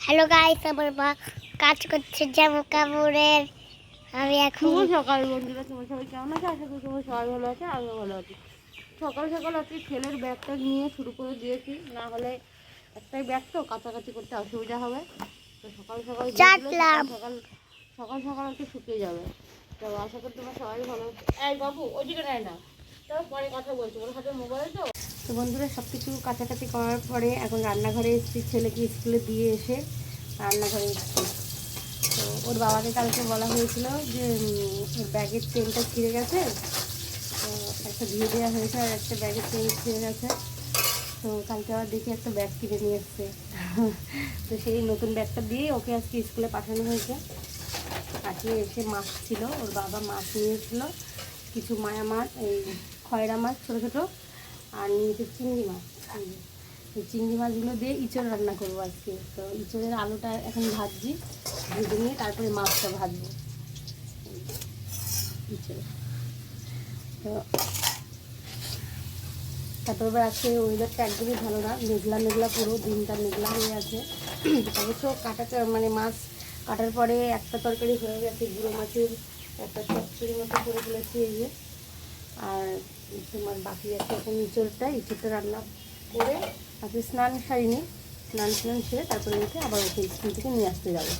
Hello guys, আমার মা কাজ করছে জামা কাপড়ের। আমি এখন শুভ সকাল বন্ধুরা, তোমার সবাই কেমন আছে? আশা করি তোমার সবাই ভালো আছে, আমিও ভালো আছি। সকাল সকাল আজকে ছেলের ব্যাগটা নিয়ে শুরু করে দিয়েছি, না হলে একটাই ব্যাগ তো কাছাকাছি করতে অসুবিধা হবে। তো সকাল সকাল চাটলাম। সকাল সকাল সকাল একটু শুকিয়ে যাবে। তো আশা করি তোমার সবাই ভালো আছে। এই বাবু ওইদিকে নেয় না, তো পরে কথা বলছি, ওর হাতে মোবাইল তো। তো বন্ধুরা, সব কিছু কাছাকাছি করার পরে এখন রান্নাঘরে এসেছি, ছেলেকে স্কুলে দিয়ে এসে রান্নাঘরে এসেছি। তো ওর বাবাকে কালকে বলা হয়েছিল যে ওর ব্যাগের চেনটা ছিঁড়ে গেছে, তো একটা দিয়ে দেওয়া হয়েছে, আর একটা ব্যাগের চেন ছিঁড়ে গেছে। তো কালকে আবার দেখি একটা ব্যাগ কিনে নিয়ে এসছে। তো সেই নতুন ব্যাগটা দিয়ে ওকে আজকে স্কুলে পাঠানো হয়েছে। আজকে এসে মাছ ছিল, ওর বাবা মাছ নিয়েছিল, কিছু মায়া মাছ, এই খয়রা মাছ ছোটো ছোটো, আর নিয়েছে চিংড়ি মাছ। এই চিংড়ি মাছগুলো দিয়ে ইঁচড় রান্না করবো আজকে। তো ইঁচড়ের আলুটা এখন ভাজছি, ভেজে নিয়ে তারপরে মাছটা ভাজবো ইঁচড়। তো তারপর আজকে ওয়েদারটা একদমই ভালো না, মেঘলা মেঘলা, পুরো দিনটা মেঘলা হয়ে আছে। অবশ্য কাটাটা মানে মাছ কাটার পরে একটা তরকারি হয়ে গেছে, গুঁড়ো মাছের একটা চচ্চড়ি মতো করে ফেলেছি এই যে। আর তোমার বাকি আছে এখন ইঁচড়টা রান্না করে আজকে স্নান সারিনি, স্নান সেরে তারপরে উঠে আবার ওকে স্কুল থেকে নিয়ে আসতে যাবো।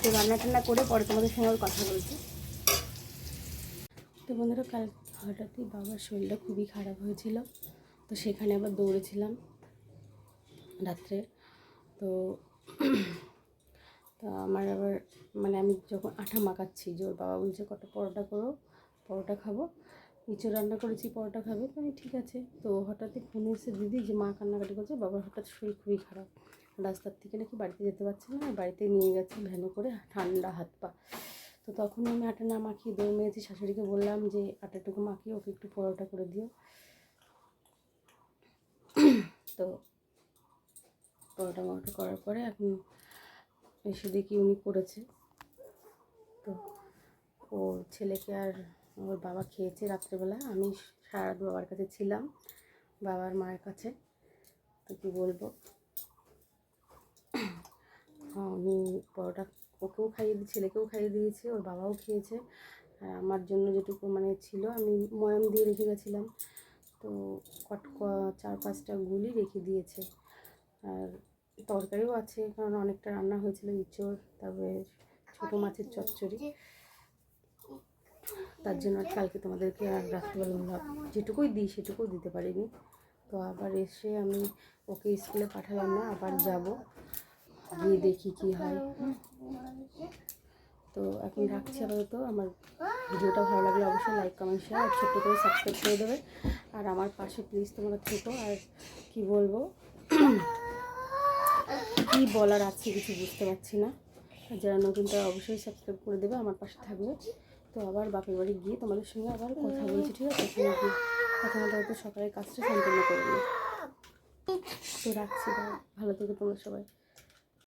তো রান্না টান্না করে পরে তোমাদের সঙ্গে কথা বলছি। তো বন্ধুরা, কাল হঠাৎই বাবার শরীরটা খুবই খারাপ হয়েছিল, তো সেখানে আবার দৌড়েছিলাম রাত্রে। তো তো আমার আবার মানে আমি যখন আঠা মাখাচ্ছি, যে ওর বাবা বলছে কটা পরোটা করো, পরোটা খাবো, ইঁচড় রান্না করেছি, পরোটা খাবে। তো আমি ঠিক আছে। তো হঠাৎই ফোন এসে দিদি যে মা কান্নাকাটি করছে, বাবার হঠাৎ শরীর খুবই খারাপ, রাস্তার থেকে নাকি বাড়িতে যেতে পারছে না, বাড়িতে নিয়ে গেছে ভ্যানে করে, ঠান্ডা হাত পা। তো তখন আমি আটা না মাখিয়ে দৌড় মেরেছি, শাশুড়িকে বললাম যে আটাটুকু মাখিয়ে ওকে একটু পরোটা করে দিও। তো পরোটা করার পরে এখন এসে দেখি উনি করেছে। তো ওর ছেলেকে আর ওর বাবা খেয়েছে রাত্রেবেলা, আমি সারা রাত বাবার কাছে ছিলাম, বাবার মায়ের কাছে। তো কী বলবো, উনি পরোটা ওকেও খাইয়ে দিয়ে, ছেলেকেও খাইয়ে দিয়েছে, ওর বাবাও খেয়েছে। আর আমার জন্য যেটুকু মানে ছিল, আমি ময়াম দিয়ে রেখে গেছিলাম, তো 4-5টা গুলি রেখে দিয়েছে। আর তরকারিও আছে, কারণ অনেকটা রান্না হয়েছিল, ইঁচড়, তারপরে ছোটো মাছের চচ্চড়ি। তার জন্য কালকে তোমাদেরকে আর রাত্রিবেলা যেটুকুই দিই সেটুকুই দিতে পারিনি। তো আবার এসে আমি ওকে স্কুলে পাঠালাম না, আবার যাব, গিয়ে দেখি কি হয়। তো এখন রাখছি আপাতত। আমার ভিডিওটা ভালো লাগলে অবশ্যই লাইক, কমেন্ট, শেয়ার আর ছোট্ট করে সাবস্ক্রাইব করে দেবে। আর আমার পাশে প্লিজ তোমরা থেকো। আর কি বলবো, কী বলার আছে কিছু বুঝতে পারছি না। আর যারা নতুন তারা অবশ্যই সাবস্ক্রাইব করে দেবে, আমার পাশে থাকবে। তো আবার বাপের বাড়ি গিয়ে তোমাদের সঙ্গে আবার কথা বলছি, ঠিক আছে? ওখানে গিয়ে প্রথমত হয়তো সকালের কাজটা সম্পূর্ণ করে নিই। তো রাখছি, ভালো থেকো তোমরা সবাই।